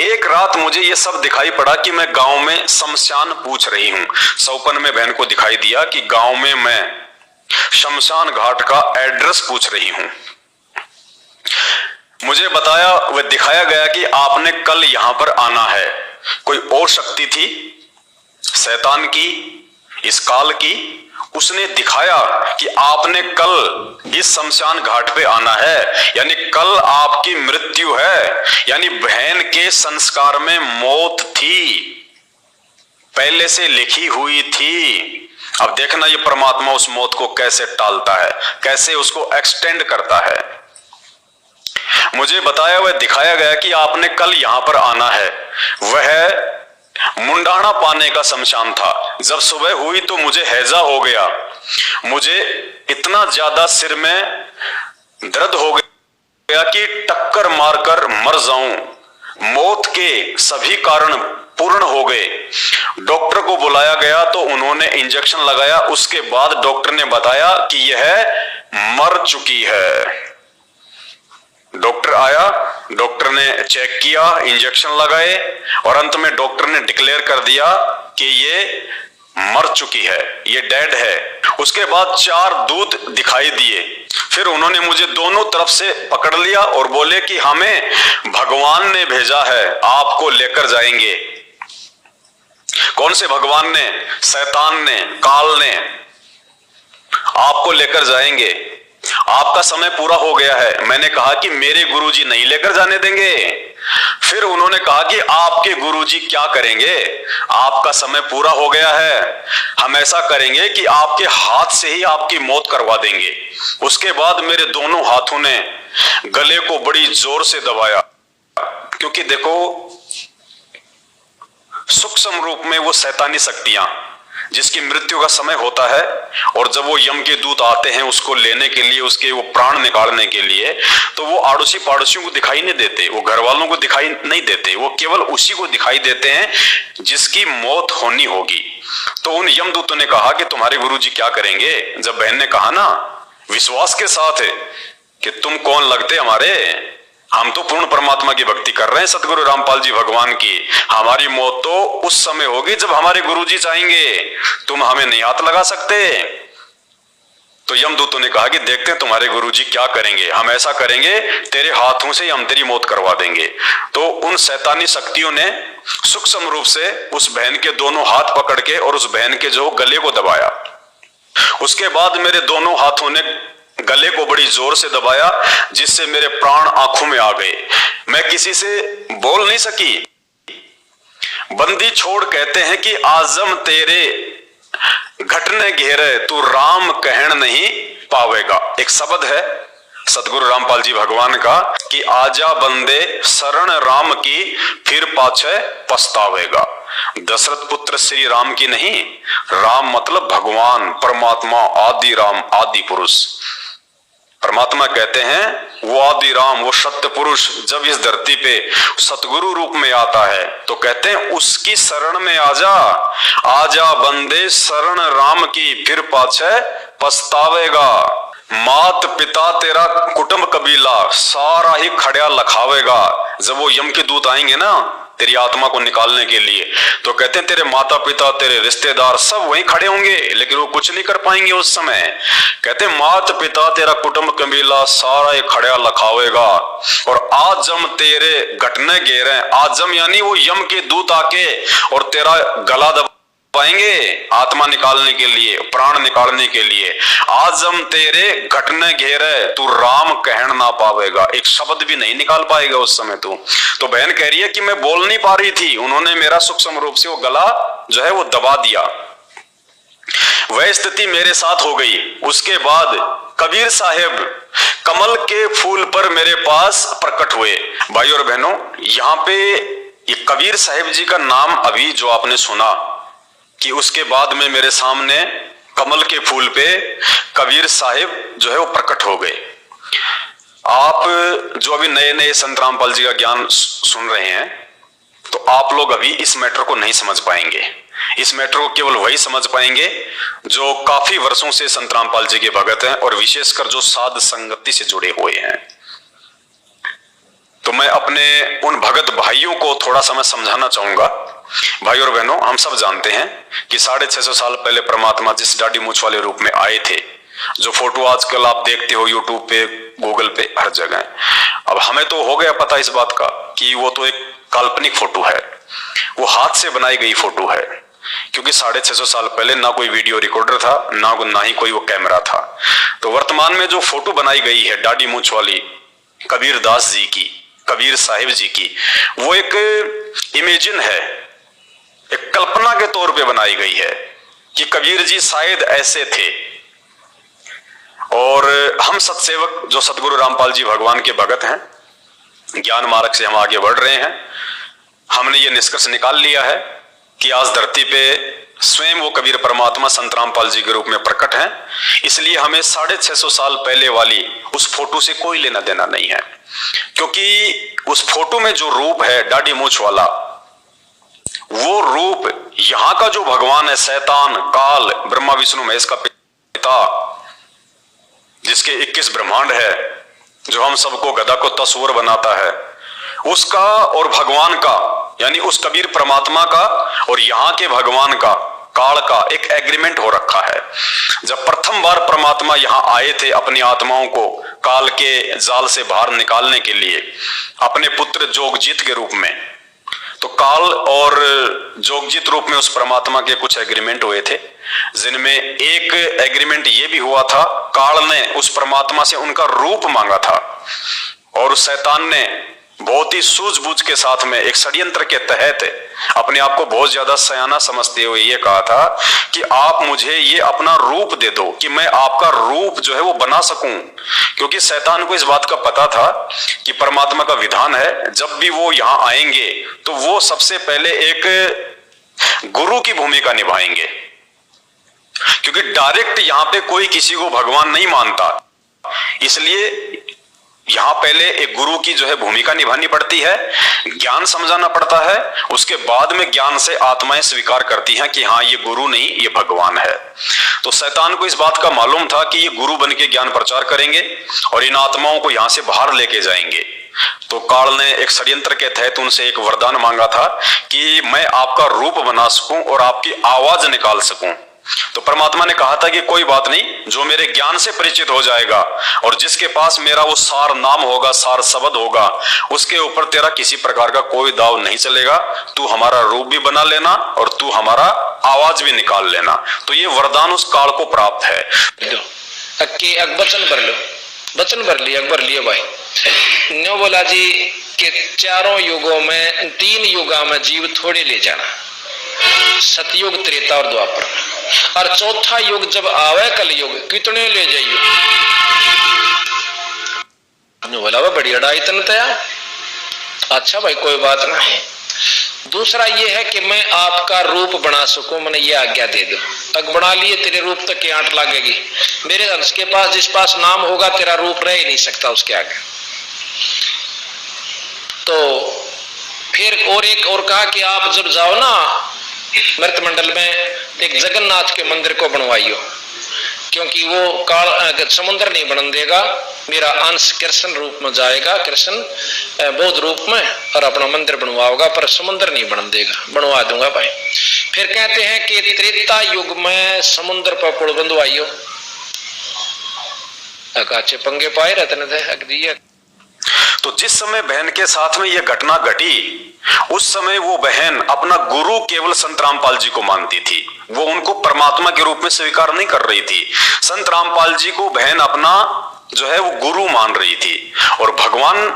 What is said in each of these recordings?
एक रात मुझे ये सब दिखाई पड़ा कि मैं गांव में शमशान पूछ रही हूं। सौपन में बहन को दिखाई दिया कि गांव में मैं शमशान घाट का एड्रेस पूछ रही हूं। मुझे बताया व दिखाया गया कि आपने कल यहां पर आना है। कोई और शक्ति थी, शैतान की, इस काल की, उसने दिखाया कि आपने कल इस शमशान घाट पे आना है, यानी कल आपकी मृत्यु है, यानी बहन के संस्कार में मौत थी, पहले से लिखी हुई थी। अब देखना ये परमात्मा उस मौत को कैसे टालता है, कैसे उसको एक्सटेंड करता है। मुझे बताया वह दिखाया गया कि आपने कल यहां पर आना है। वह मुंडाना पाने का शमशान था। जब सुबह हुई तो मुझे हैजा हो गया, मुझे इतना ज्यादा सिर में दर्द हो गया कि टक्कर मारकर मर जाऊं। मौत के सभी कारण पूर्ण हो गए। डॉक्टर को बुलाया गया तो उन्होंने इंजेक्शन लगाया। उसके बाद डॉक्टर ने बताया कि यह मर चुकी है। डॉक्टर आया, डॉक्टर ने चेक किया, इंजेक्शन लगाए और अंत में डॉक्टर ने डिक्लेयर कर दिया कि ये मर चुकी है, ये डेड है। उसके बाद 4 दूत दिखाई दिए। फिर उन्होंने मुझे दोनों तरफ से पकड़ लिया और बोले कि हमें भगवान ने भेजा है, आपको लेकर जाएंगे। कौन से भगवान ने? शैतान ने, काल ने। आपको लेकर जाएंगे, आपका समय पूरा हो गया है। मैंने कहा कि मेरे गुरुजी नहीं लेकर जाने देंगे। फिर उन्होंने कहा कि आपके गुरुजी क्या करेंगे, आपका समय पूरा हो गया है, हम ऐसा करेंगे कि आपके हाथ से ही आपकी मौत करवा देंगे। उसके बाद मेरे दोनों हाथों ने गले को बड़ी जोर से दबाया, क्योंकि देखो सूक्ष्म रूप में वो शैतानी शक्तियां जिसकी मृत्यु का समय होता है, और जब वो यम के दूत आते हैं उसको लेने के लिए, उसके वो प्राण निकालने के लिए, तो वो आड़ोसी पाड़ोसियों को दिखाई नहीं देते, वो घर वालों को दिखाई नहीं देते, वो केवल उसी को दिखाई देते हैं जिसकी मौत होनी होगी। तो उन यमदूतों ने कहा कि तुम्हारे गुरुजी क्या करेंगे। जब बहन ने कहा ना विश्वास के साथ कि तुम कौन लगते हमारे, हम तो पूर्ण परमात्मा की भक्ति कर रहे हैं, सतगुरु रामपाल जी भगवान की, हमारी मौत तो उस समय होगी जब हमारे गुरुजी चाहेंगे, तुम हमें नहीं हाथ लगा सकते। तो यमदूतों ने कहा कि देखते हैं तुम्हारे गुरुजी क्या करेंगे, हम ऐसा करेंगे तेरे हाथों से हम तेरी मौत करवा देंगे। तो उन शैतानी शक्तियों ने सूक्ष्म रूप से उस बहन के दोनों हाथ पकड़ के और उस बहन के जो गले को दबाया। उसके बाद मेरे दोनों हाथों ने गले को बड़ी जोर से दबाया, जिससे मेरे प्राण आंखों में आ गए। मैं किसी से बोल नहीं सकी। बंदी छोड़ कहते हैं कि आजम तेरे घटने घेरे, तू राम कहन नहीं पावेगा। एक शब्द है सतगुरु रामपाल जी भगवान का कि आजा बंदे शरण राम की, फिर पाछे पछतावेगा। दशरथ पुत्र श्री राम की नहीं, राम मतलब भगवान परमात्मा, आदि राम, आदि पुरुष। परमात्मा कहते हैं वो आदि राम, वो सत्य पुरुष जब इस धरती पे सतगुरु रूप में आता है तो कहते हैं उसकी शरण में आजा, आजा बंदे शरण राम की, फिर पाछे पछतावेगा। मात पिता तेरा कुटुंब कबीला सारा ही खड़िया लखावेगा। जब वो यम के दूत आएंगे ना तेरी आत्मा को निकालने के लिए, तो कहते हैं तेरे माता पिता, तेरे रिश्तेदार सब वहीं खड़े होंगे, लेकिन वो कुछ नहीं कर पाएंगे उस समय। कहते हैं माता पिता तेरा कुटुंब कबीला सारा ही खड़िया लखावेगा, और आजम तेरे घटने घेरे, आजम यानी वो यम के दूत आके और तेरा गला पाएंगे आत्मा निकालने के लिए, प्राण निकालने के लिए। आजम तेरे घटने घेरे, तू राम कहन ना पावेगा। एक शब्द भी नहीं निकाल पाएगा उस समय तू। तो बहन कह रही है कि मैं बोल नहीं पा रही थी, उन्होंने मेरा सूक्ष्म रूप से वो गला जो है वो दबा दिया। वह स्थिति मेरे साथ हो गई। उसके बाद कबीर साहेब कमल के फूल पर मेरे पास प्रकट हुए। भाई और बहनों, यहाँ पे ये कबीर साहेब जी का नाम अभी जो आपने सुना कि उसके बाद में मेरे सामने कमल के फूल पे कबीर साहिब जो है वो प्रकट हो गए। आप जो अभी नए नए संत रामपाल जी का ज्ञान सुन रहे हैं, तो आप लोग अभी इस मैटर को नहीं समझ पाएंगे। इस मैटर को केवल वही समझ पाएंगे जो काफी वर्षों से संत रामपाल जी के भगत हैं और विशेषकर जो साध संगति से जुड़े हुए हैं। तो मैं अपने उन भगत भाइयों को थोड़ा सा मैं समझाना चाहूंगा। भाई और बहनों, हम सब जानते हैं कि 650 साल पहले परमात्मा जिस दाढ़ी मूंछ वाले रूप में आए थे, जो फोटो आजकल आप देखते हो यूट्यूब पे, गूगल पे, हर जगह, अब हमें तो हो गया पता इस बात का कि वो तो एक काल्पनिक फोटो है, वो हाथ से बनाई गई फोटो है, क्योंकि 650 साल पहले ना कोई वीडियो रिकॉर्डर था, ना ही कोई वो कैमरा था। तो वर्तमान में जो फोटो बनाई गई है दाढ़ी मूंछ वाली कबीर दास जी की, कबीर साहिब जी की, वो एक इमेजिन है, एक कल्पना के तौर पे बनाई गई है कि कबीर जी शायद ऐसे थे। और हम सत्सेवक जो सतगुरु रामपाल जी भगवान के भगत हैं, ज्ञान मार्ग से हम आगे बढ़ रहे हैं, हमने ये निष्कर्ष निकाल लिया है कि आज धरती पे स्वयं वो कबीर परमात्मा संत रामपाल जी के रूप में प्रकट हैं। इसलिए हमें 650 साल पहले वाली उस फोटो से कोई लेना देना नहीं है, क्योंकि उस फोटो में जो रूप है दाढ़ी मूंछ वाला, वो रूप यहां का जो भगवान है, शैतान, काल, ब्रह्मा विष्णु महेश का पिता, जिसके 21 ब्रह्मांड है, जो हम सबको गधा को तस्वर बनाता है, उसका और भगवान का, यानी उस कबीर परमात्मा का और यहाँ के भगवान का, काल का एक एग्रीमेंट हो रखा है। जब प्रथम बार परमात्मा यहाँ आए थे अपनी आत्माओं को काल के जाल से बाहर निकालने के लिए अपने पुत्र जोगजीत के रूप में, तो काल और जोगजीत रूप में उस परमात्मा के कुछ एग्रीमेंट हुए थे, जिनमें एक एग्रीमेंट ये भी हुआ था, काल ने उस परमात्मा से उनका रूप मांगा था और उस शैतान ने बहुत ही सूझबूझ के साथ में एक षड्यंत्र के तहत अपने आप को बहुत ज्यादा सयाना समझते हुए ये कहा था कि आप मुझे ये अपना रूप दे दो कि मैं आपका रूप जो है वो बना सकूं, क्योंकि शैतान को इस बात का पता था कि परमात्मा का विधान है जब भी वो यहाँ आएंगे तो वो सबसे पहले एक गुरु की भूमिका निभाएंगे, क्योंकि डायरेक्ट यहाँ पे कोई किसी को भगवान नहीं मानता, इसलिए यहां पहले एक गुरु की जो है भूमिका निभानी पड़ती है, ज्ञान समझाना पड़ता है, उसके बाद में ज्ञान से आत्माएं स्वीकार करती हैं कि हाँ ये गुरु नहीं, ये भगवान है। तो शैतान को इस बात का मालूम था कि ये गुरु बन के ज्ञान प्रचार करेंगे और इन आत्माओं को यहां से बाहर लेके जाएंगे। तो काल ने एक षड्यंत्र के तहत उनसे एक वरदान मांगा था कि मैं आपका रूप बना सकूं और आपकी आवाज निकाल सकूं। तो परमात्मा ने कहा था कि कोई बात नहीं, जो मेरे ज्ञान से परिचित हो जाएगा और जिसके पास मेरा वो सार नाम होगा, सार शब्द होगा, उसके ऊपर तेरा किसी प्रकार का कोई दाव नहीं चलेगा, तू हमारा रूप भी बना लेना और तू हमारा आवाज भी निकाल लेना। तो ये वरदान उस काल को प्राप्त है। वचन भर लिया, अकबर लिए भाई न्यो बोला जी के चारों युगों में 3 युगा में जीव थोड़े ले जाना, सतयुग, त्रेता और द्वापर, और चौथा युग जब आवे कलयुग कितने ले जाइयो। बोला वह बड़ी अड़ाई तन तया। अच्छा भाई कोई बात ना है। दूसरा ये है कि मैं आपका रूप बना सकूं, मैंने ये आज्ञा दे दो। अग बना लिए तेरे रूप तक की आंट लगेगी, मेरे अंश के पास जिस पास नाम होगा तेरा रूप रह ही नहीं सकता उसके आगे। तो फिर और एक और कहा कि आप जब जाओ ना मृत मंडल में एक जगन्नाथ के मंदिर को बनवाइयो, क्योंकि वो काल समुद्र नहीं बन देगा, मेरा अंश कृष्ण रूप में जाएगा, कृष्ण बौद्ध रूप में, और अपना मंदिर बनवाओगा पर समुद्र नहीं बन देगा। बनवा दूंगा भाई। फिर कहते हैं कि त्रेता युग में समुद्र पर पुल बंधवाइयो। अकाचे पंगे पाए रहते थे। तो जिस समय बहन के साथ में यह घटना घटी, उस समय वो बहन अपना गुरु केवल संत रामपाल जी को मानती थी, वो उनको परमात्मा के रूप में स्वीकार नहीं कर रही थी। संत रामपाल जी को बहन अपना जो है वो गुरु मान रही थी और भगवान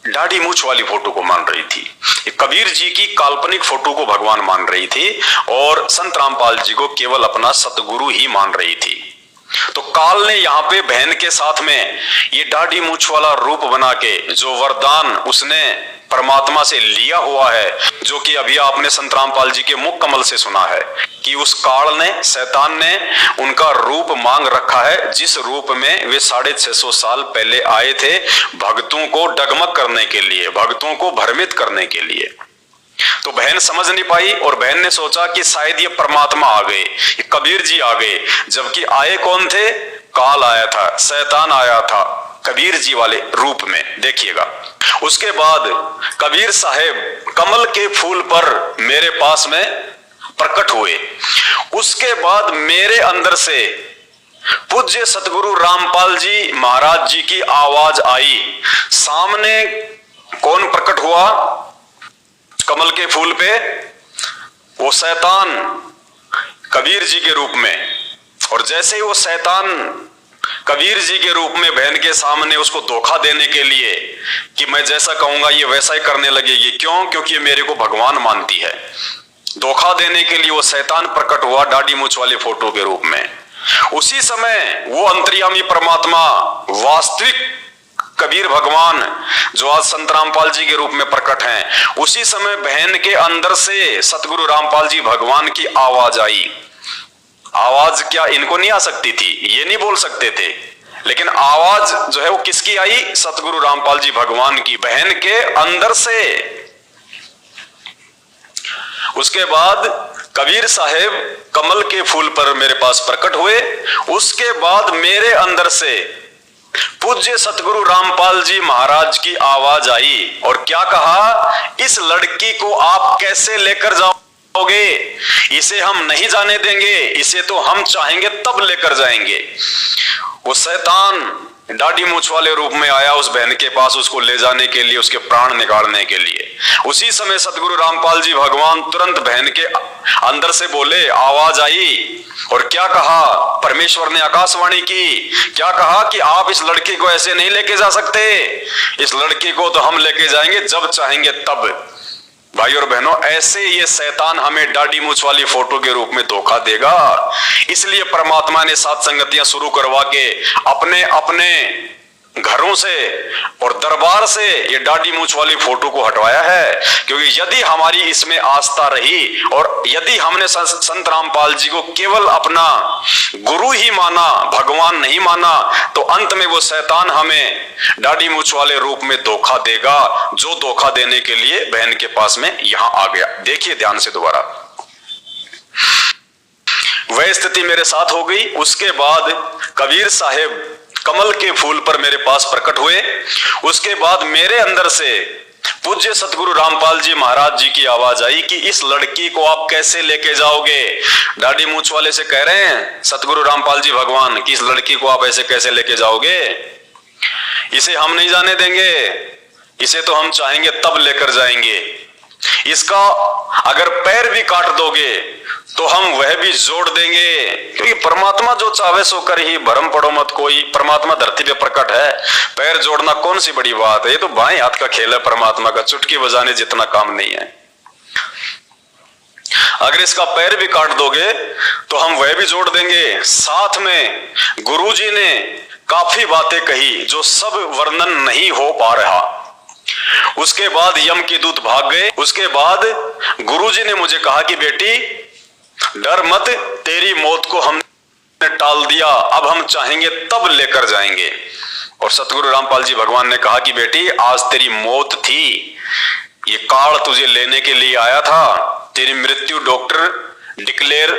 दाढ़ी मूंछ वाली फोटो को मान रही थी। कबीर जी की काल्पनिक फोटो को भगवान मान रही थी और संत रामपाल जी को केवल अपना सतगुरु ही मान रही थी। तो काल ने यहाँ पे बहन के साथ में ये दाढ़ी मूंछ वाला रूप बना के जो वरदान उसने परमात्मा से लिया हुआ है, जो कि अभी आपने संत रामपाल जी के मुख कमल से सुना है कि उस काल ने, शैतान ने उनका रूप मांग रखा है, जिस रूप में वे 650 साल पहले आए थे भक्तों को डगमग करने के लिए, भक्तों को भ्रमित करने के लिए। तो बहन समझ नहीं पाई और बहन ने सोचा कि शायद ये परमात्मा आ गए, ये कबीर जी आ गए, जबकि आए कौन थे? काल आया था, शैतान आया था कबीर जी वाले रूप में। देखिएगा उसके बाद कबीर साहेब कमल के फूल पर मेरे पास में प्रकट हुए। उसके बाद मेरे अंदर से पूज्य सतगुरु रामपाल जी महाराज जी की आवाज आई। सामने कौन प्रकट हुआ कमल के फूल पे? वो शैतान कबीर जी के रूप में। और जैसे ही वो शैतान कबीर जी के रूप में बहन के सामने उसको धोखा देने के लिए कि मैं जैसा कहूंगा ये वैसा ही करने लगेगी। क्यों? क्योंकि ये मेरे को भगवान मानती है। धोखा देने के लिए वो शैतान प्रकट हुआ दाढ़ी मूंछ वाले फोटो के रूप में। उसी समय वो अंतर्यामी परमात्मा वास्तविक कबीर भगवान जो आज संत रामपाल जी के रूप में प्रकट हैं, उसी समय बहन के अंदर से सतगुरु रामपाल जी भगवान की आवाज आई। आवाज क्या इनको नहीं आ सकती थी, ये नहीं बोल सकते थे, लेकिन आवाज जो है वो किसकी आई? सतगुरु रामपाल जी भगवान की, बहन के अंदर से। उसके बाद कबीर साहेब कमल के फूल पर मेरे पास प्रकट हुए। उसके बाद मेरे अंदर से पूज्य सतगुरु रामपाल जी महाराज की आवाज आई और क्या कहा? इस लड़की को आप कैसे लेकर जाओगे? इसे हम नहीं जाने देंगे, इसे तो हम चाहेंगे तब लेकर जाएंगे। वो शैतान दाढ़ी मूंछ वाले रूप में आया उस बहन के पास उसको ले जाने के लिए, उसके प्राण निकालने के लिए। उसी समय सतगुरु रामपाल जी भगवान तुरंत बहन के अंदर से बोले, आवाज आई और क्या कहा? परमेश्वर ने आकाशवाणी की, क्या कहा कि आप इस लड़की को ऐसे नहीं लेके जा सकते, इस लड़की को तो हम लेके जाएंगे जब चाहेंगे तब। भाई और बहनों, ऐसे ये शैतान हमें दाढ़ी मूंछ वाली फोटो के रूप में धोखा देगा। इसलिए परमात्मा ने सात संगतियां शुरू करवा के अपने अपने घरों से और दरबार से ये दाढ़ी मूंछ वाली फोटो को हटवाया है। क्योंकि यदि हमारी इसमें आस्था रही और यदि हमने संत रामपाल जी को केवल अपना गुरु ही माना, भगवान नहीं माना, तो अंत में वो शैतान हमें दाढ़ी मूंछ वाले रूप में धोखा देगा, जो धोखा देने के लिए बहन के पास में यहां आ गया। देखिए ध्यान से दोबारा, वह स्थिति मेरे साथ हो गई। उसके बाद कबीर साहेब कमल के फूल पर मेरे पास प्रकट हुए। उसके बाद मेरे अंदर से पूज्य सतगुरु रामपाल जी महाराज जी की आवाज आई कि इस लड़की को आप कैसे लेके जाओगे? दाढ़ी मूंछ वाले से कह रहे हैं सतगुरु रामपाल जी भगवान कि इस लड़की को आप ऐसे कैसे लेके जाओगे? इसे हम नहीं जाने देंगे, इसे तो हम चाहेंगे तब लेकर जाएंगे। इसका अगर पैर भी काट दोगे तो हम वह भी जोड़ देंगे, क्योंकि परमात्मा जो चाहे सो कर ही, भरम पड़ो मत कोई। परमात्मा धरती पे प्रकट है, पैर जोड़ना कौन सी बड़ी बात है? ये तो बाएं हाथ का खेल है परमात्मा का, चुटकी बजाने जितना काम नहीं है। अगर इसका पैर भी काट दोगे तो हम वह भी जोड़ देंगे। साथ में गुरुजी ने काफी बातें कही जो सब वर्णन नहीं हो पा रहा। उसके बाद यम के दूत भाग गए। उसके बाद गुरुजी ने मुझे कहा कि बेटी डर मत, तेरी मौत को हमने टाल दिया, अब हम चाहेंगे तब लेकर जाएंगे। और सतगुरु रामपाल जी भगवान ने कहा कि बेटी आज तेरी मौत थी, ये काल तुझे लेने के लिए आया था, तेरी मृत्यु डॉक्टर डिक्लेयर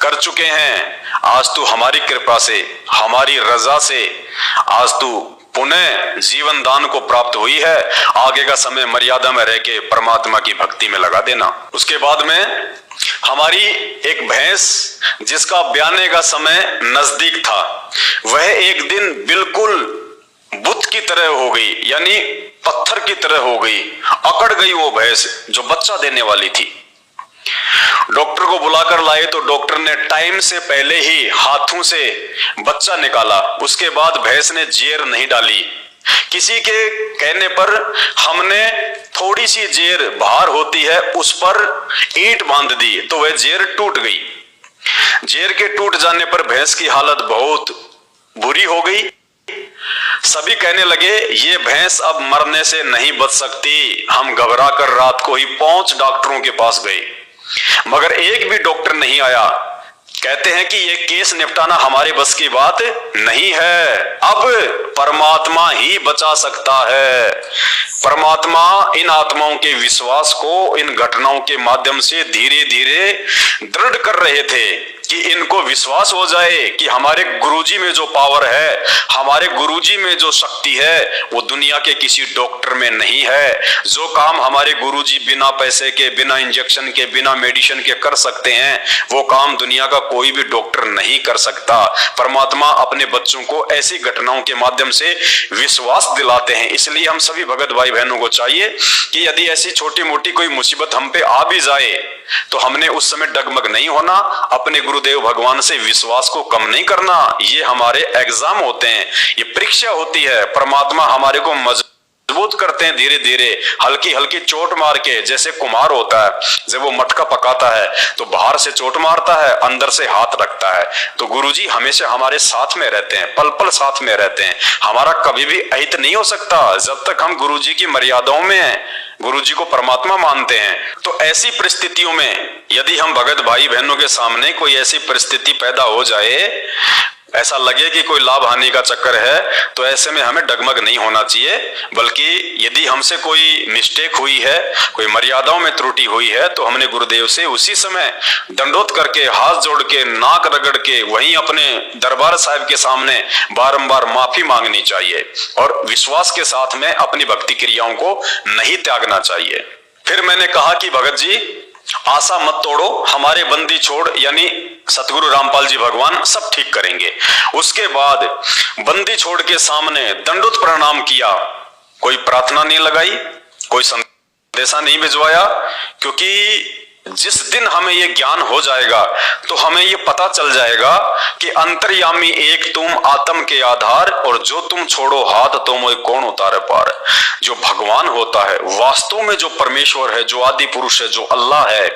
कर चुके हैं। आज तू हमारी कृपा से, हमारी रजा से आज तू पुनः जीवन दान को प्राप्त हुई है। आगे का समय मर्यादा में रह के परमात्मा की भक्ति में लगा देना। उसके बाद में हमारी एक भैंस जिसका ब्याने का समय नजदीक था, वह एक दिन बिल्कुल बुत की तरह हो गई, यानी पत्थर की तरह हो गई, अकड़ गई वो भैंस जो बच्चा देने वाली थी। डॉक्टर को बुलाकर लाए तो डॉक्टर ने टाइम से पहले ही हाथों से बच्चा निकाला। उसके बाद भैंस ने जेर नहीं डाली। किसी के कहने पर हमने थोड़ी सी जेर बाहर होती है उस पर ईंट बांध दी तो वह जेर टूट गई। जेर के टूट जाने पर भैंस की हालत बहुत बुरी हो गई। सभी कहने लगे ये भैंस अब मरने से नहीं बच सकती। हम घबरा कर रात को ही 5 डॉक्टरों के पास गए, मगर एक भी डॉक्टर नहीं आया। कहते हैं कि ये केस निपटाना हमारे बस की बात नहीं है, अब परमात्मा ही बचा सकता है। परमात्मा इन आत्माओं के विश्वास को इन घटनाओं के माध्यम से धीरे धीरे दृढ़ कर रहे थे कि इनको विश्वास हो जाए कि हमारे गुरुजी में जो पावर है, हमारे गुरुजी में जो शक्ति है, वो दुनिया के किसी डॉक्टर में नहीं है। जो काम हमारे गुरुजी बिना पैसे के, बिना इंजेक्शन के, बिना मेडिसिन के कर सकते हैं, वो काम दुनिया का कोई भी डॉक्टर नहीं कर सकता। परमात्मा अपने बच्चों को ऐसी घटनाओं के माध्यम से विश्वास दिलाते हैं। इसलिए हम सभी भगत भाई बहनों को चाहिए कि यदि ऐसी छोटी मोटी कोई मुसीबत हम पे आ भी जाए तो हमने उस समय डगमग नहीं होना, अपने गुरुदेव भगवान से विश्वास को कम नहीं करना। ये हमारे एग्जाम होते हैं, ये परीक्षा होती है। परमात्मा हमारे को मजबूत करते हैं धीरे धीरे, हल्की हल्की चोट मार के। जैसे कुम्हार होता है, जब वो मटका पकाता है तो बाहर से चोट मारता है, अंदर से हाथ रखता है। तो गुरुजी हमेशा हमारे साथ में रहते हैं, पल पल साथ में रहते हैं। हमारा कभी भी अहित नहीं हो सकता जब तक हम गुरुजी की मर्यादाओं में हैं, गुरुजी को परमात्मा मानते हैं। तो ऐसी परिस्थितियों में यदि हम भगत भाई बहनों के सामने कोई ऐसी परिस्थिति पैदा हो जाए, ऐसा लगे कि कोई लाभ हानि का चक्कर है, तो ऐसे में हमें डगमग नहीं होना चाहिए। बल्कि यदि हमसे कोई मिस्टेक हुई है, कोई मर्यादाओं में त्रुटि हुई है, तो हमने गुरुदेव से उसी समय दंडोत करके, हाथ जोड़ के, नाक रगड़ के, वहीं अपने दरबार साहिब के सामने बारंबार माफी मांगनी चाहिए और विश्वास के साथ में अपनी भक्ति क्रियाओं को नहीं त्यागना चाहिए। फिर मैंने कहा कि भगत जी आशा मत तोड़ो, हमारे बंदी छोड़ यानी सतगुरु रामपाल जी भगवान सब ठीक करेंगे। उसके बाद बंदी छोड़ के सामने दंडोत प्रणाम किया, कोई प्रार्थना नहीं लगाई, कोई संदेशा नहीं भिजवाया, क्योंकि जिस दिन हमें ये ज्ञान हो जाएगा तो हमें ये पता चल जाएगा कि अंतर्यामी एक तुम, आत्म के आधार, और जो तुम छोड़ो हाथ तो मोय कौन उतारे पार। जो भगवान होता है वास्तव में, जो परमेश्वर है, जो आदि पुरुष है, जो अल्लाह है,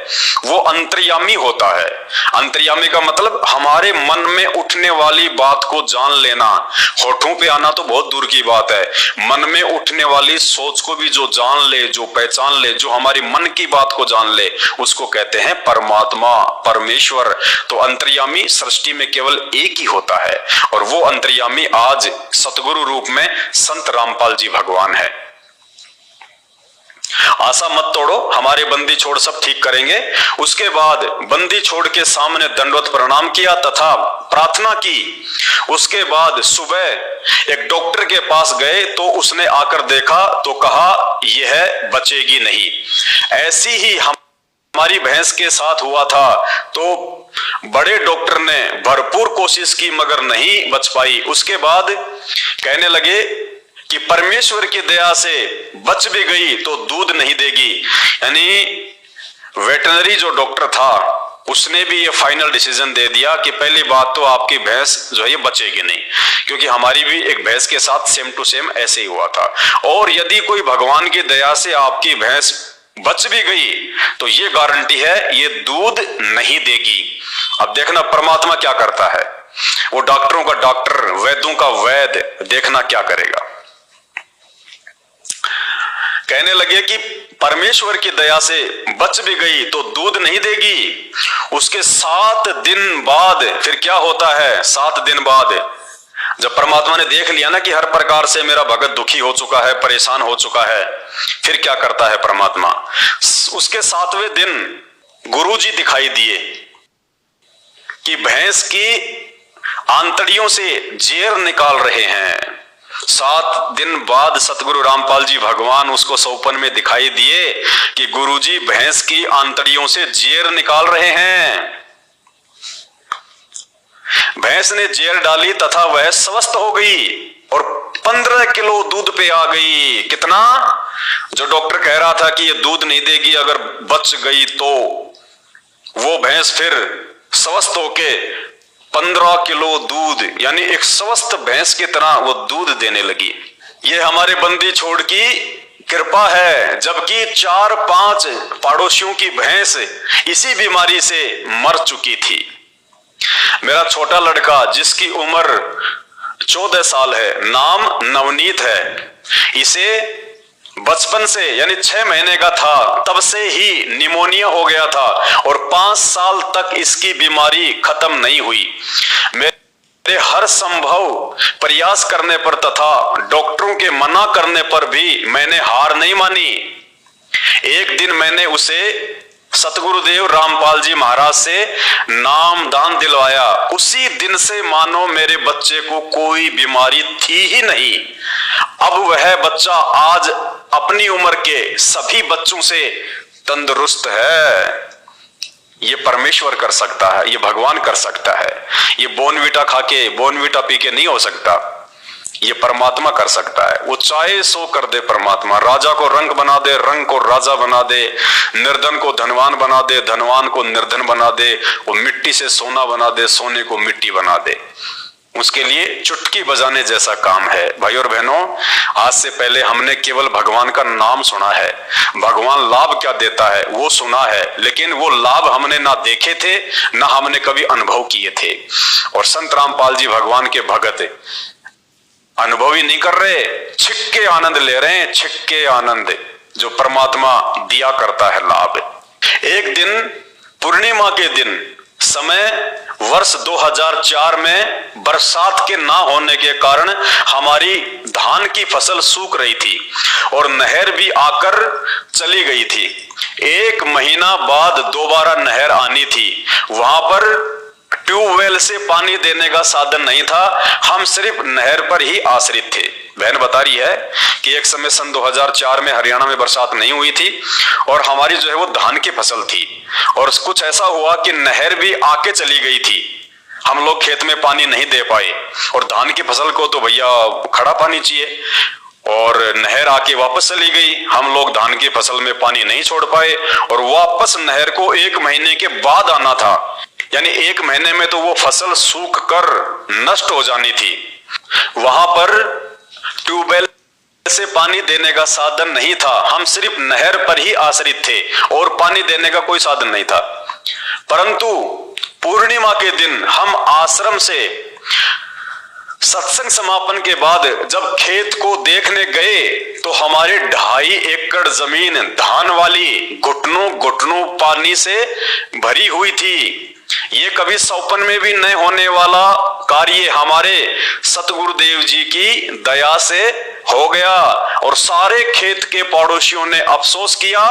वो अंतर्यामी होता है। अंतर्यामी का मतलब हमारे मन में उठने वाली बात को जान लेना। होठों पे आना तो बहुत दूर की बात है, मन में उठने वाली सोच को भी जो जान ले, जो पहचान ले, जो हमारी मन की बात को जान ले, उसको कहते हैं परमात्मा, परमेश्वर। तो अंतर्यामी सृष्टि में केवल एक ही होता है, और वो अंतर्यामी आज सतगुरु रूप में संत रामपाल जी भगवान है। आशा मत तोड़ो, हमारे बंदी छोड़ सब ठीक करेंगे। उसके बाद बंदी छोड़ के सामने दंडवत प्रणाम किया तथा प्रार्थना की। उसके बाद सुबह एक डॉक्टर के पास गए तो उसने आकर देखा तो कहा यह बचेगी नहीं। ऐसी ही हमारी भैंस के साथ हुआ था, तो बड़े डॉक्टर ने भरपूर कोशिश की मगर नहीं बच पाई। उसके बाद कहने लगे कि परमेश्वर की दया से बच भी गई तो दूध नहीं देगी। यानी वेटरनरी जो डॉक्टर था उसने भी ये फाइनल डिसीजन दे दिया कि पहली बात तो आपकी भैंस जो है ये बचेगी नहीं, क्योंकि हमारी भी एक भैंस के साथ सेम टू सेम ऐसे ही हुआ था। और यदि कोई भगवान की दया से आपकी भैंस बच भी गई तो ये गारंटी है ये दूध नहीं देगी। अब देखना परमात्मा क्या करता है, वो डॉक्टरों का डॉक्टर, वैद्यों का वैद्य, देखना क्या करेगा। कहने लगे कि परमेश्वर की दया से बच भी गई तो दूध नहीं देगी। उसके 7 दिन बाद फिर क्या होता है, 7 दिन बाद जब परमात्मा ने देख लिया ना कि हर प्रकार से मेरा भगत दुखी हो चुका है, परेशान हो चुका है, फिर क्या करता है परमात्मा, उसके 7वें दिन गुरुजी दिखाई दिए कि भैंस की आंतड़ियों से जेर निकाल रहे हैं। 7 दिन बाद सतगुरु रामपाल जी भगवान उसको सौपन में दिखाई दिए कि गुरुजी भैंस की आंतड़ियों से जेर निकाल रहे हैं। भैंस ने जेर डाली तथा वह स्वस्थ हो गई और 15 किलो दूध पे आ गई। कितना? जो डॉक्टर कह रहा था कि ये दूध नहीं देगी, अगर बच गई तो वो भैंस फिर स्वस्थ होके 15 किलो दूध, यानी एक स्वस्थ भैंस की तरह वो दूध देने लगी। ये हमारे बंदी छोड़ की कृपा है, जबकि 4-5 पड़ोसियों की भैंस इसी बीमारी से मर चुकी थी। मेरा छोटा लड़का जिसकी उम्र 14 साल है, नाम नवनीत है, इसे बचपन से यानी 6 महीने का था तब से ही निमोनिया हो गया था और 5 साल तक इसकी बीमारी खत्म नहीं हुई। मेरे हर संभव प्रयास करने पर तथा डॉक्टरों के मना करने पर भी मैंने हार नहीं मानी। एक दिन मैंने उसे सतगुरुदेव रामपाल जी महाराज से नाम दान दिलवाया, उसी दिन से मानो मेरे बच्चे को कोई बीमारी थी ही नहीं। अब वह बच्चा आज अपनी उम्र के सभी बच्चों से तंदुरुस्त है। ये परमेश्वर कर सकता है, ये भगवान कर सकता है। ये बोनवीटा खा के बोनवीटा पी के नहीं हो सकता, ये परमात्मा कर सकता है। वो चाहे सो कर दे परमात्मा। राजा को रंग बना दे, रंग को राजा बना दे, निर्धन को धनवान बना दे, धनवान को निर्धन बना दे, वो मिट्टी से सोना बना दे, सोने को मिट्टी बना दे। उसके लिए चुटकी बजाने जैसा काम है। भाई और बहनों, आज से पहले हमने केवल भगवान का नाम सुना है, भगवान लाभ क्या देता है वो सुना है, लेकिन वो लाभ हमने ना देखे थे ना हमने कभी अनुभव किए थे। और संत रामपाल जी भगवान के भगत अनुभव ही नहीं कर रहे, छिक्के आनंद ले रहे हैं, छिक्के आनंद जो परमात्मा दिया करता है लाभ। एक दिन पूर्णिमा के दिन समय वर्ष 2004 में बरसात के ना होने के कारण हमारी धान की फसल सूख रही थी और नहर भी आकर चली गई थी। 1 महीना बाद दोबारा नहर आनी थी। वहां पर ट्यूबवेल से पानी देने का साधन नहीं था, हम सिर्फ नहर पर ही आश्रित थे। बहन बता रही है कि एक समय सन 2004 में हरियाणा में बरसात नहीं हुई थी और हमारी जो है वो धान की फसल थी, और कुछ ऐसा हुआ कि नहर भी आके चली गई थी। हम लोग खेत में पानी नहीं दे पाए और धान की फसल को तो भैया खड़ा पानी चाहिए, और नहर आके वापस चली गई। हम लोग धान की फसल में पानी नहीं छोड़ पाए और वापस नहर को 1 महीने के बाद आना था, यानी 1 महीने में तो वो फसल सूख कर नष्ट हो जानी थी। वहां पर ट्यूबवेल से पानी देने का साधन नहीं था, हम सिर्फ नहर पर ही आश्रित थे और पानी देने का कोई साधन नहीं था। परंतु पूर्णिमा के दिन हम आश्रम से सत्संग समापन के बाद जब खेत को देखने गए तो हमारे 2.5 एकड़ जमीन धान वाली घुटनों घुटनों पानी से भरी हुई थी। ये कभी सौपन में भी नहीं होने वाला कार्य हमारे सतगुरुदेव जी की दया से हो गया। और सारे खेत के पड़ोसियों ने अफसोस किया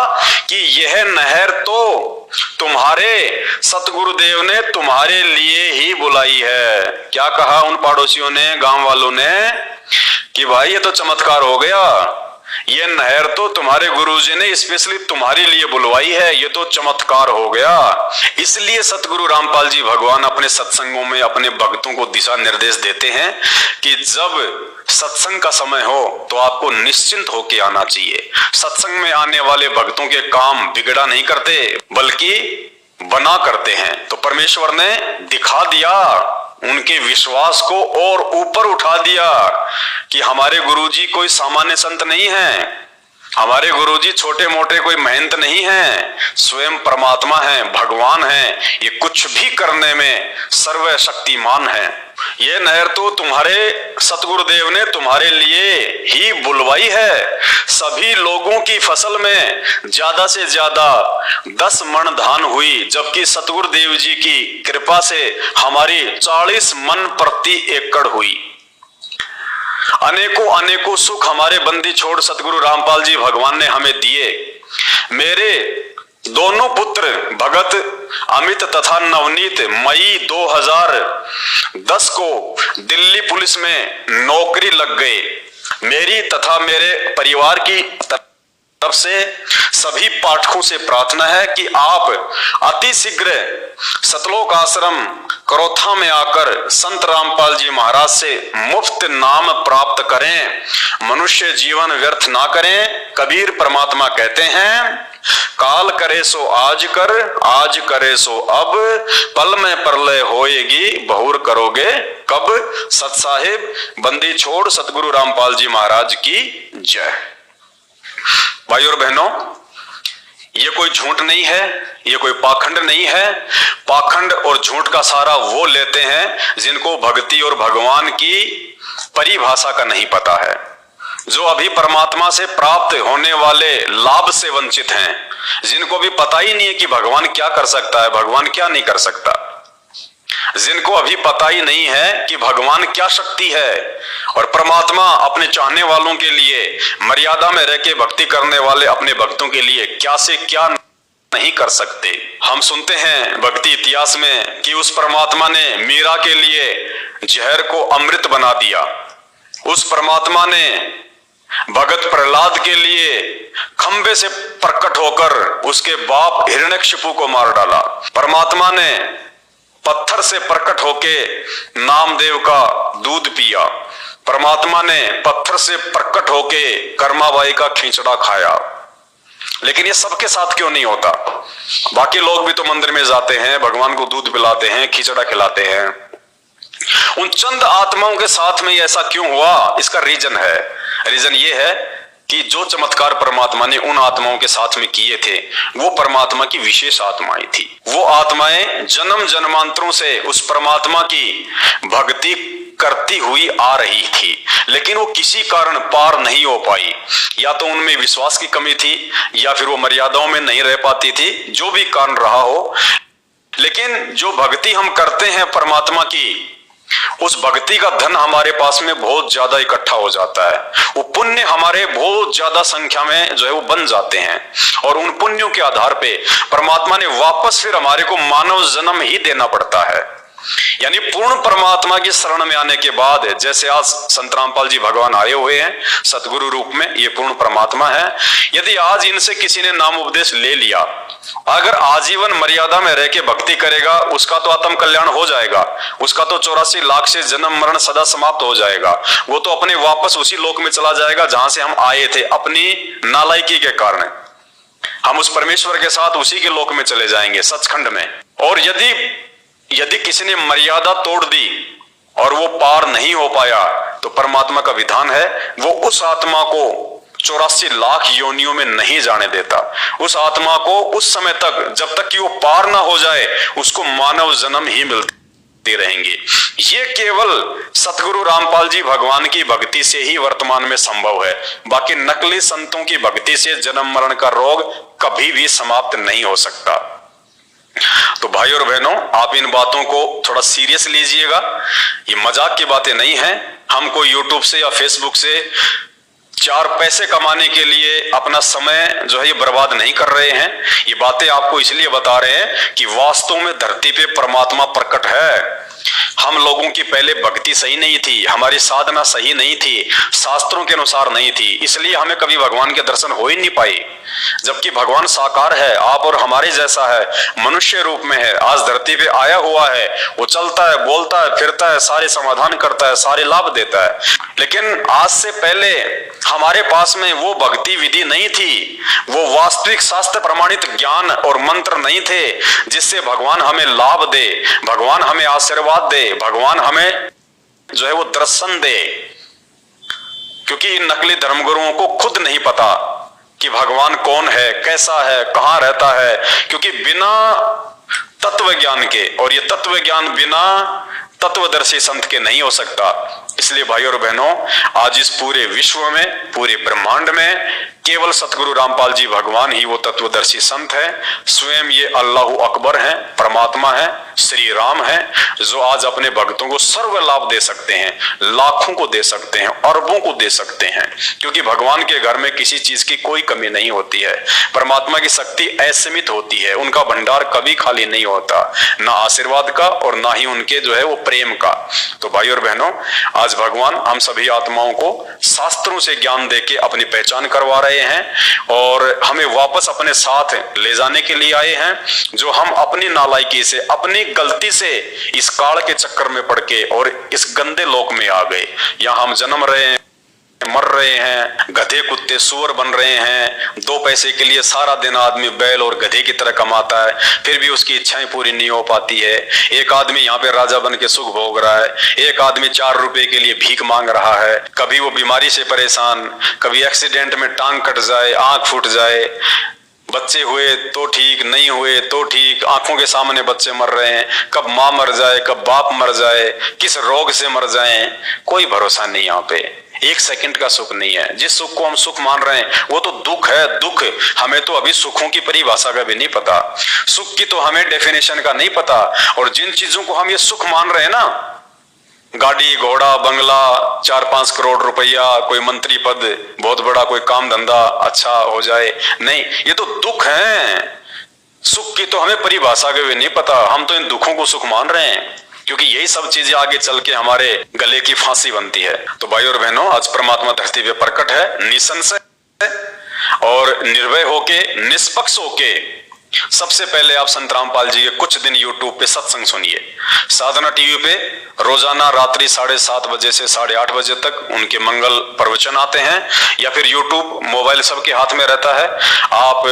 कि यह नहर तो तुम्हारे सतगुरुदेव ने तुम्हारे लिए ही बुलाई है। क्या कहा उन पड़ोसियों ने, गांव वालों ने, कि भाई ये तो चमत्कार हो गया, ये नहर तो तुम्हारे गुरुजी ने स्पेशली तुम्हारे लिए बुलवाई है, ये तो चमत्कार हो गया। इसलिए सतगुरु रामपाल जी भगवान अपने सत्संगों में अपने भक्तों को दिशा निर्देश देते हैं कि जब सत्संग का समय हो तो आपको निश्चिंत होके आना चाहिए। सत्संग में आने वाले भक्तों के काम बिगड़ा नहीं करते बल्कि बना करते हैं। तो परमेश्वर ने दिखा दिया, उनके विश्वास को और ऊपर उठा दिया कि हमारे गुरुजी कोई सामान्य संत नहीं है, हमारे गुरुजी छोटे मोटे कोई महंत नहीं है, स्वयं परमात्मा है, भगवान है, ये कुछ भी करने में सर्वशक्तिमान है। ये नहर तो तुम्हारे सतगुरुदेव ने तुम्हारे लिए ही बुलवाई है। सभी लोगों की फसल में ज्यादा से ज्यादा 10 मन धान हुई, जबकि सतगुरुदेव जी की कृपा से हमारी 40 मन प्रति एकड़ हुई। अनेकों अनेकों सुख हमारे बंदी छोड़ सतगुरु रामपाल जी भगवान ने हमें दिए। मेरे दोनों पुत्र भगत अमित तथा नवनीत मई 2010 को दिल्ली पुलिस में नौकरी लग गए। मेरी तथा मेरे परिवार की तरफ से सभी पाठकों से प्रार्थना है कि आप अति शीघ्र सतलोक आश्रम करोथा में आकर संत रामपाल जी महाराज से मुफ्त नाम प्राप्त करें। मनुष्य जीवन व्यर्थ ना करें। कबीर परमात्मा कहते हैं, काल करे सो आज कर, आज करे सो अब, पल में प्रलय होएगी, बहुर करोगे कब। सत साहिब बंदी छोड़ सतगुरु रामपाल जी महाराज की जय। भाई और बहनों, ये कोई झूठ नहीं है, ये कोई पाखंड नहीं है। पाखंड और झूठ का सहारा वो लेते हैं जिनको भक्ति और भगवान की परिभाषा का नहीं पता है, जो अभी परमात्मा से प्राप्त होने वाले लाभ से वंचित हैं, जिनको भी पता ही नहीं है कि भगवान क्या कर सकता है, भगवान क्या नहीं कर सकता, जिनको अभी पता ही नहीं है कि भगवान क्या शक्ति है और परमात्मा अपने चाहने वालों के लिए मर्यादा में रह के भक्ति करने वाले अपने भक्तों के लिए क्या से क्या नहीं कर सकते। हम सुनते हैं भक्ति इतिहास में कि उस परमात्मा ने मीरा के लिए जहर को अमृत बना दिया। उस परमात्मा ने भगत प्रहलाद के लिए खंबे से प्रकट होकर उसके बाप हिरण्यकशिपु को मार डाला। परमात्मा ने पत्थर से प्रकट होके नामदेव का दूध पिया। परमात्मा ने पत्थर से प्रकट होके कर्माबाई का खींचड़ा खाया। लेकिन ये सबके साथ क्यों नहीं होता? बाकी लोग भी तो मंदिर में जाते हैं, भगवान को दूध पिलाते हैं, खिचड़ा खिलाते हैं। उन चंद आत्माओं के साथ में ऐसा क्यों हुआ? इसका रीजन ये है कि जो चमत्कार परमात्मा ने उन आत्माओं के साथ में किए थे वो परमात्मा की विशेष आत्माएं थी। वो आत्माएं जन्म जन्मांतरों से उस परमात्मा की भक्ति करती हुई आ रही थी, लेकिन वो किसी कारण पार नहीं हो पाई। या तो उनमें विश्वास की कमी थी या फिर वो मर्यादाओं में नहीं रह पाती थी, जो भी कारण रहा हो। लेकिन जो भक्ति हम करते हैं परमात्मा की, उस भक्ति का धन हमारे पास में बहुत ज्यादा इकट्ठा हो जाता है। वो पुण्य हमारे बहुत ज्यादा संख्या में जो है वो बन जाते हैं, और उन पुण्यों के आधार पे परमात्मा ने वापस फिर हमारे को मानव जन्म ही देना पड़ता है। यानी पूर्ण परमात्मा की शरण में आने के बाद, जैसे आज संत रामपाल जी भगवान आए हुए हैं सतगुरु रूप में, ये पूर्ण परमात्मा है। यदि आज इनसे किसी ने नाम उपदेश ले लिया, अगर आजीवन मर्यादा में रह के भक्ति करेगा, उसका तो आत्म कल्याण हो जाएगा, उसका तो 84 लाख से जन्म मरण सदा समाप्त हो जाएगा। वो तो अपने वापस उसी लोक में चला जाएगा जहां से हम आए थे। अपनी नालायकी के कारण हम उस परमेश्वर के साथ उसी के लोक में चले जाएंगे, सचखंड में। और यदि किसी ने मर्यादा तोड़ दी और वो पार नहीं हो पाया, तो परमात्मा का विधान है वो उस आत्मा को 84 लाख योनियों में नहीं जाने देता। उस आत्मा को उस समय तक, जब तक कि वो पार ना हो जाए, उसको मानव जन्म ही मिलते रहेंगे। ये केवल सतगुरु रामपाल जी भगवान की भक्ति से ही वर्तमान में संभव है। बाकी नकली संतों की भक्ति से जन्म मरण का रोग कभी भी समाप्त नहीं हो सकता। तो भाई और बहनों, आप इन बातों को थोड़ा सीरियस लीजिएगा। ये मजाक की बातें नहीं हैं। हम कोई यूट्यूब से या फेसबुक से 4 पैसे कमाने के लिए अपना समय जो है ये बर्बाद नहीं कर रहे हैं। ये बातें आपको इसलिए बता रहे हैं कि वास्तव में धरती पे परमात्मा प्रकट है। हम लोगों की पहले भक्ति सही नहीं थी, हमारी साधना सही नहीं थी, शास्त्रों के अनुसार नहीं थी, इसलिए हमें कभी भगवान के दर्शन हो ही नहीं पाए। जबकि भगवान साकार है, आप और हमारे जैसा है, मनुष्य रूप में है, आज धरती पे आया हुआ है। वो चलता है, बोलता है, फिरता है, सारे समाधान करता है, सारे लाभ देता है। लेकिन आज से पहले हमारे पास में वो भक्ति विधि नहीं थी, वो वास्तविक शास्त्र प्रमाणित ज्ञान और मंत्र नहीं थे जिससे भगवान हमें लाभ दे, भगवान हमें आशीर्वाद दे, भगवान हमें जो है वो दर्शन दे। क्योंकि इन नकली धर्मगुरुओं को खुद नहीं पता कि भगवान कौन है, कैसा है, कहां रहता है। क्योंकि बिना तत्व ज्ञान के, और ये तत्व ज्ञान बिना तत्वदर्शी संत के नहीं हो सकता। इसलिए भाई और बहनों, आज इस पूरे विश्व में, पूरे ब्रह्मांड में केवल सतगुरु रामपाल जी भगवान ही वो तत्वदर्शी संत है। स्वयं ये अल्लाह अकबर है, परमात्मा है, श्री राम है, जो आज अपने भक्तों को सर्व लाभ दे सकते हैं, लाखों को दे सकते हैं, अरबों को दे सकते हैं। क्योंकि भगवान के घर में किसी चीज की कोई कमी नहीं होती है। परमात्मा की शक्ति असीमित होती है, उनका भंडार कभी खाली नहीं होता, ना आशीर्वाद का और ना ही उनके जो है वो प्रेम का। तो भाई और बहनों, आज भगवान हम सभी आत्माओं को शास्त्रों से ज्ञान देके अपनी पहचान करवा रहे हैं और हमें वापस अपने साथ ले जाने के लिए आए हैं, जो हम अपनी नालायकी से, अपनी गलती से इस काल के चक्कर में पड़ के और इस गंदे लोक में आ गए। यहाँ हम जन्म रहे हैं, मर रहे हैं, गधे कुत्ते सुअर बन रहे हैं। 2 पैसे के लिए सारा दिन आदमी बैल और गधे की तरह कमाता है, फिर भी उसकी इच्छाएं पूरी नहीं हो पाती है। एक आदमी यहाँ पे राजा बन के सुख भोग रहा है, एक आदमी 4 रुपए के लिए भीख मांग रहा है। कभी वो बीमारी से परेशान, कभी एक्सीडेंट में टांग कट जाए, आंख फूट जाए, बच्चे हुए तो ठीक, नहीं हुए तो ठीक, आंखों के सामने बच्चे मर रहे हैं। कब माँ मर जाए, कब बाप मर जाए, किस रोग से मर जाए, कोई भरोसा नहीं। यहाँ पे 1 सेकंड का सुख नहीं है। जिस सुख को हम सुख मान रहे हैं वो तो दुख है। दुख, हमें तो अभी सुखों की परिभाषा का भी नहीं पता, सुख की तो हमें डेफिनेशन का नहीं पता। और जिन चीजों को हम ये सुख मान रहे हैं ना, गाड़ी घोड़ा बंगला, 4-5 करोड़ रुपया, कोई मंत्री पद, बहुत बड़ा कोई काम धंधा अच्छा हो जाए, नहीं, ये तो दुख है। सुख की तो हमें परिभाषा के भी नहीं पता, हम तो इन दुखों को सुख मान रहे हैं, क्योंकि यही सब चीजें आगे चल के हमारे गले की फांसी बनती है। तो भाई और बहनों, आज परमात्मा धरती पे प्रकट है, निसंशय और निर्भय होके, निष्पक्ष होके। सबसे पहले आप संत रामपाल जी के कुछ दिन यूट्यूब पे सत्संग सुनिए। साधना टीवी पे रोजाना रात्रि 7:30 बजे से 8:30 बजे तक उनके मंगल प्रवचन आते हैं, या फिर यूट्यूब मोबाइल सबके हाथ में रहता है, आप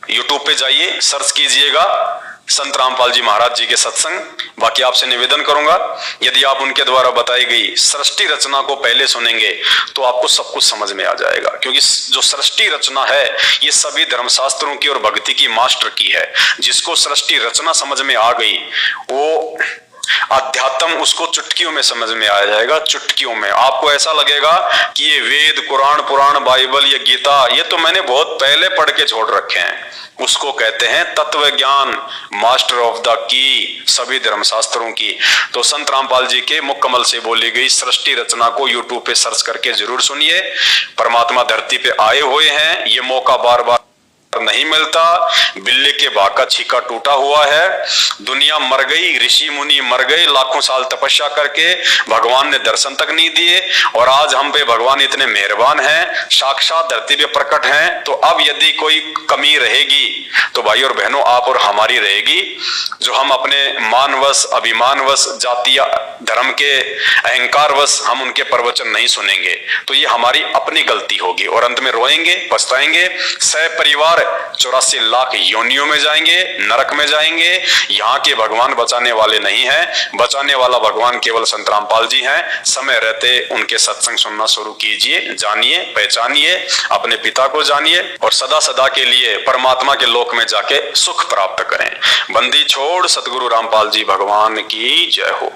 यूट्यूब पे जाइए, सर्च कीजिएगा संत रामपाल जी महाराज जी के सत्संग। बाकी आपसे निवेदन करूंगा, यदि आप उनके द्वारा बताई गई सृष्टि रचना को पहले सुनेंगे तो आपको सब कुछ समझ में आ जाएगा, क्योंकि जो सृष्टि रचना है ये सभी धर्मशास्त्रों की और भक्ति की मास्टर की है। जिसको सृष्टि रचना समझ में आ गई वो अध्यात्म उसको चुटकियों में समझ में आ जाएगा। चुटकियों में आपको ऐसा लगेगा कि ये वेद, कुरान, पुराण, बाइबल, ये गीता, ये तो मैंने बहुत पहले पढ़ के छोड़ रखे हैं। उसको कहते हैं तत्व ज्ञान, मास्टर ऑफ द की सभी धर्मशास्त्रों की। तो संत रामपाल जी के मुख कमल से बोली गई सृष्टि रचना को यूट्यूब पे सर्च करके जरूर सुनिए। परमात्मा धरती पे आए हुए हैं, ये मौका बार बार नहीं मिलता। बिल्ली के भाग का छीका टूटा हुआ है, दुनिया मर गई, ऋषि मुनि मर गए लाखों साल तपस्या करके, भगवान ने दर्शन तक नहीं दिए, और आज हम पे भगवान इतने मेहरबान हैं, साक्षात धरती पे प्रकट हैं। तो अब यदि कोई कमी रहेगी तो भाई और बहनों आप और हमारी रहेगी, जो हम अपने मानवश, अभिमानवश, जातीय धर्म के अहंकारवश हम उनके प्रवचन नहीं सुनेंगे, तो ये हमारी अपनी गलती होगी, और अंत में रोएंगे, पछताएंगे। सपरिवार 84 लाख योनियों में जाएंगे, नरक में जाएंगे। यहाँ के भगवान बचाने वाले नहीं हैं, बचाने वाला भगवान केवल संत रामपाल जी हैं। समय रहते उनके सत्संग सुनना शुरू कीजिए, जानिए, पहचानिए, अपने पिता को जानिए, और सदा सदा के लिए परमात्मा के लोक में जाके सुख प्राप्त करें। बंदी छोड़ सतगुरु रामपाल जी भगवान की जय हो।